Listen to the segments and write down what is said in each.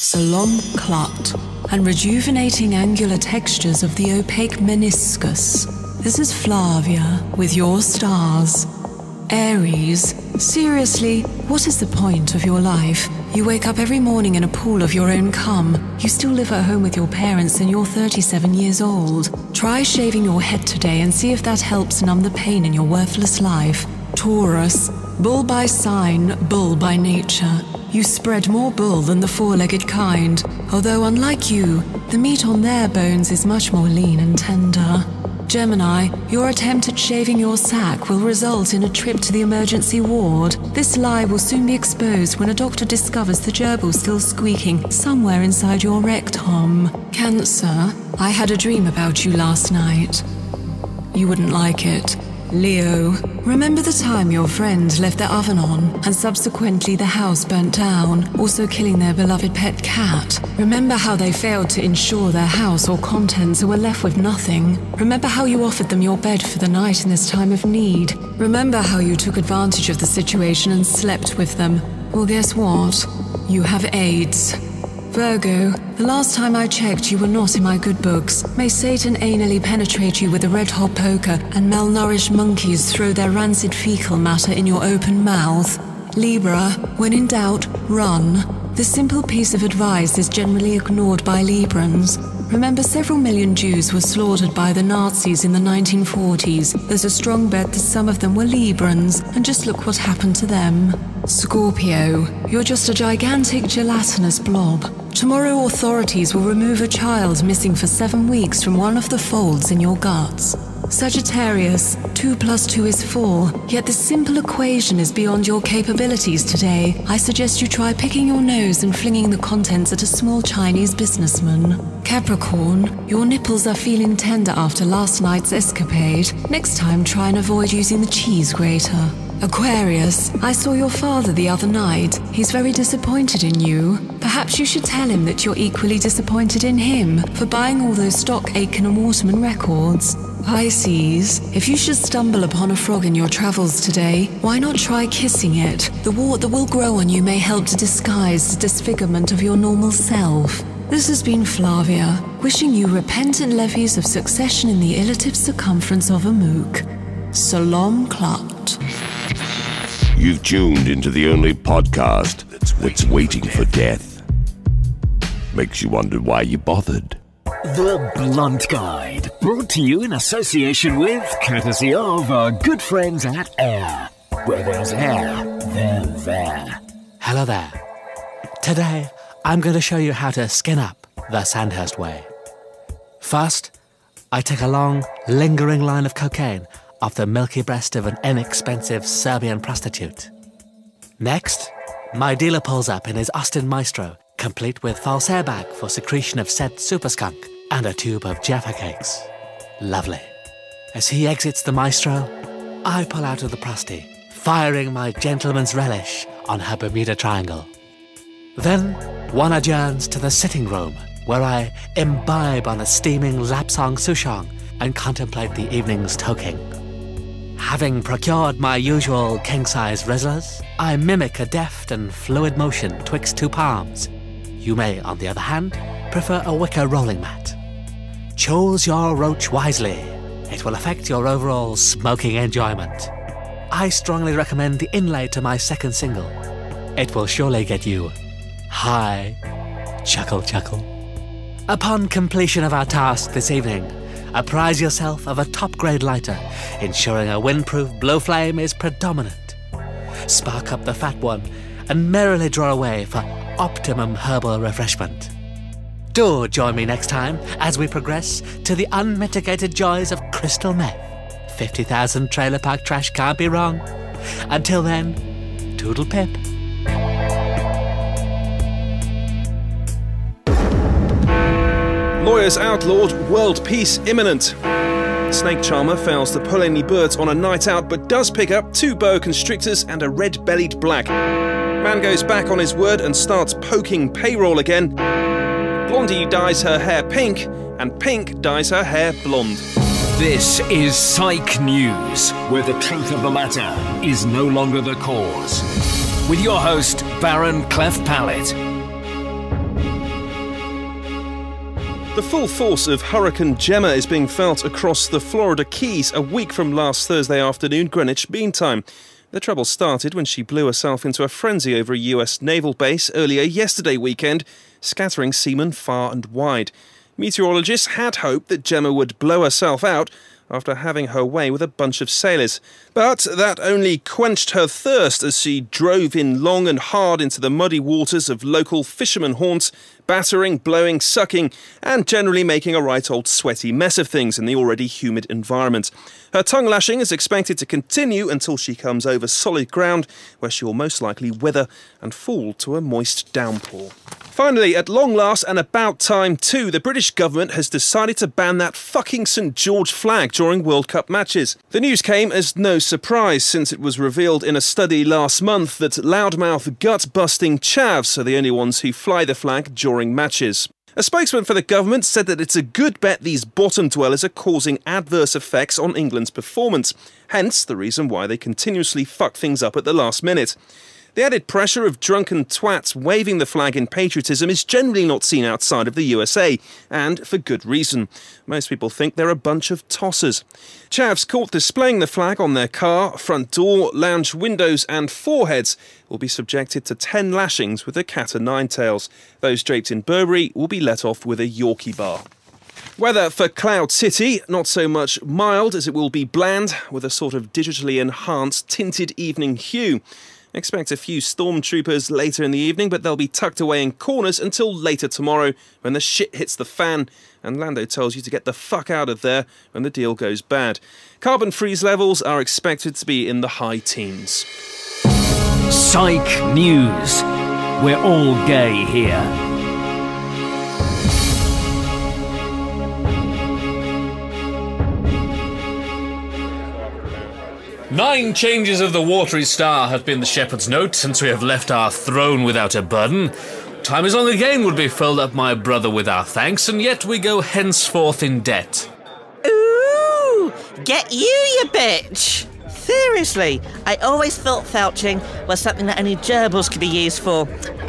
long clot, and rejuvenating angular textures of the opaque meniscus. This is Flavia with your stars. Aries, seriously, what is the point of your life? You wake up every morning in a pool of your own cum. You still live at home with your parents and you're 37 years old. Try shaving your head today and see if that helps numb the pain in your worthless life. Taurus, bull by sign, bull by nature. You spread more bull than the four-legged kind, although unlike you, the meat on their bones is much more lean and tender. Gemini, your attempt at shaving your sack will result in a trip to the emergency ward. This lie will soon be exposed when a doctor discovers the gerbil still squeaking somewhere inside your rectum. Cancer, I had a dream about you last night. You wouldn't like it. Leo, remember the time your friend left their oven on and subsequently the house burnt down, also killing their beloved pet cat? Remember how they failed to insure their house or contents and were left with nothing? Remember how you offered them your bed for the night in this time of need? Remember how you took advantage of the situation and slept with them? Well, guess what? You have AIDS. Virgo, the last time I checked, you were not in my good books. May Satan anally penetrate you with a red-hot poker and malnourished monkeys throw their rancid fecal matter in your open mouth. Libra, when in doubt, run. This simple piece of advice is generally ignored by Librans. Remember, several million Jews were slaughtered by the Nazis in the 1940s. There's a strong bet that some of them were Librans, and just look what happened to them. Scorpio, you're just a gigantic gelatinous blob. Tomorrow authorities will remove a child missing for 7 weeks from one of the folds in your guts. Sagittarius, 2 + 2 is 4, yet this simple equation is beyond your capabilities today. I suggest you try picking your nose and flinging the contents at a small Chinese businessman. Capricorn, your nipples are feeling tender after last night's escapade. Next time, try and avoid using the cheese grater. Aquarius, I saw your father the other night. He's very disappointed in you. Perhaps you should tell him that you're equally disappointed in him for buying all those stock Aiken and Waterman records. Pisces, if you should stumble upon a frog in your travels today, why not try kissing it? The wart that will grow on you may help to disguise the disfigurement of your normal self. This has been Flavia, wishing you repentant levies of succession in the illative circumference of a mook. Salom Clot. You've tuned into the only podcast that's waiting for death. Makes you wonder why you bothered. The Blunt Guide, brought to you in association with, courtesy of our good friends at Air. Where there's air, they're there. Hello there. Today, I'm going to show you how to skin up the Sandhurst way. First, I take a long, lingering line of cocaine off the milky breast of an inexpensive Serbian prostitute. Next, my dealer pulls up in his Austin Maestro, complete with false airbag for secretion of said super skunk and a tube of Jaffa cakes. Lovely. As he exits the Maestro, I pull out of the prosty, firing my gentleman's relish on her Bermuda Triangle. Then one adjourns to the sitting room, where I imbibe on a steaming Lapsang Souchong and contemplate the evening's toking. Having procured my usual king-size Rizzlers, I mimic a deft and fluid motion twixt two palms. You may, on the other hand, prefer a wicker rolling mat. Choose your roach wisely. It will affect your overall smoking enjoyment. I strongly recommend the inlay to my second single. It will surely get you high. Chuckle, chuckle. Upon completion of our task this evening, apprise yourself of a top-grade lighter, ensuring a windproof blow flame is predominant. Spark up the fat one and merrily draw away for optimum herbal refreshment. Do join me next time as we progress to the unmitigated joys of crystal meth. 50,000 trailer park trash can't be wrong. Until then, toodle pip. Lawyers outlawed, world peace imminent. Snake charmer fails to pull any birds on a night out, but does pick up 2 boa constrictors and a red-bellied black. Man goes back on his word and starts poking payroll again. Blondie dyes her hair pink, and Pink dyes her hair blonde. This is SYKE News, where the truth of the matter is no longer the cause. With your host, Baron Cleft Palate. The full force of Hurricane Gemma is being felt across the Florida Keys a week from last Thursday afternoon, Greenwich Mean Time. The trouble started when she blew herself into a frenzy over a US naval base earlier yesterday weekend, scattering seamen far and wide. Meteorologists had hoped that Gemma would blow herself out after having her way with a bunch of sailors. But that only quenched her thirst as she drove in long and hard into the muddy waters of local fishermen haunts, battering, blowing, sucking, and generally making a right old sweaty mess of things in the already humid environment. Her tongue lashing is expected to continue until she comes over solid ground, where she will most likely wither and fall to a moist downpour. Finally, at long last, and about time too, the British government has decided to ban that fucking St George flag during World Cup matches. The news came as no surprise, since it was revealed in a study last month that loudmouth, gut-busting chavs are the only ones who fly the flag during matches. A spokesman for the government said that it's a good bet these bottom dwellers are causing adverse effects on England's performance, hence the reason why they continuously fuck things up at the last minute. The added pressure of drunken twats waving the flag in patriotism is generally not seen outside of the USA, and for good reason. Most people think they're a bunch of tossers. Chavs caught displaying the flag on their car, front door, lounge windows and foreheads will be subjected to 10 lashings with a cat o' nine tails. Those draped in Burberry will be let off with a Yorkie bar. Weather for Cloud City, not so much mild as it will be bland, with a sort of digitally enhanced tinted evening hue. Expect a few stormtroopers later in the evening, but they'll be tucked away in corners until later tomorrow when the shit hits the fan and Lando tells you to get the fuck out of there when the deal goes bad. Carbon freeze levels are expected to be in the high teens. SYKE News. We're all gay here. 9 changes of the watery star have been the shepherd's note since we have left our throne without a burden. Time is on again would be filled up, my brother, with our thanks, and yet we go henceforth in debt. Ooh, get you bitch! Seriously, I always thought felching was something that only gerbils could be used for.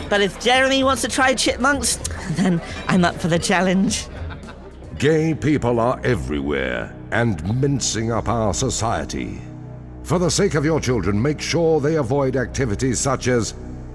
But if Jeremy wants to try chipmunks, then I'm up for the challenge. Gay people are everywhere and mincing up our society. For the sake of your children, make sure they avoid activities such as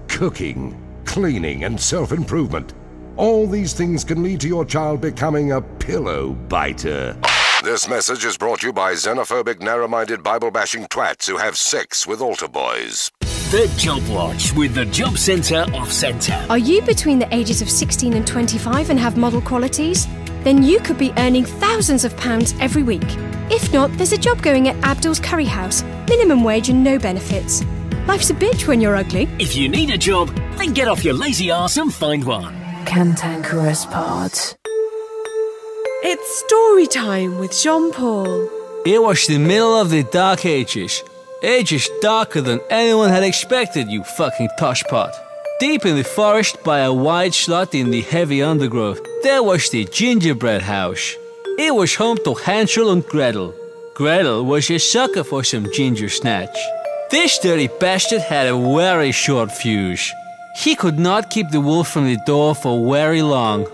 cooking, cleaning, and self-improvement. All these things can lead to your child becoming a pillow biter. This message is brought to you by xenophobic, narrow-minded, Bible-bashing twats who have sex with altar boys. The Job Watch with the Job Centre off Centre. Are you between the ages of 16 and 25 and have model qualities? Then you could be earning thousands of pounds every week. If not, there's a job going at Abdul's Curry House. Minimum wage and no benefits. Life's a bitch when you're ugly. If you need a job, then get off your lazy arse and find one. Cantankerous Pod. It's story time with Jean-Paul. It was the middle of the Dark Ages. Ages darker than anyone had expected, you fucking toshpot. Deep in the forest by a wide slot in the heavy undergrowth, there was the gingerbread house. It was home to Hansel and Gretel. Gretel was a sucker for some ginger snatch. This dirty bastard had a very short fuse. He could not keep the wolf from the door for very long.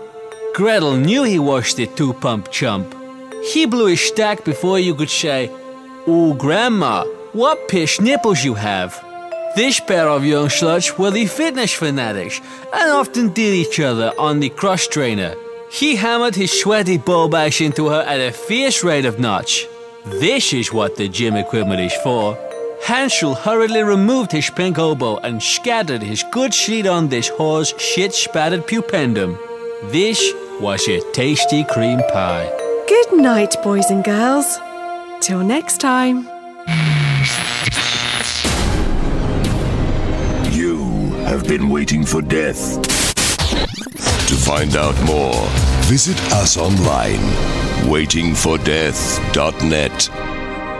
Gretel knew he was the two-pump chump. He blew his stack before you could say, "Ooh, Grandma, what pish nipples you have." This pair of young sluts were the fitness fanatics and often did each other on the cross-trainer. He hammered his sweaty bull bash into her at a fierce rate of knots. This is what the gym equipment is for. Hansel hurriedly removed his pink oboe and scattered his good seed on this whore's shit-spattered pupendum. This was a tasty cream pie. Good night, boys and girls. Till next time. You have been waiting for death. To find out more, visit us online, waitingfordeath.net.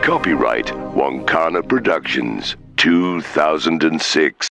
Copyright Wankana Productions, 2006.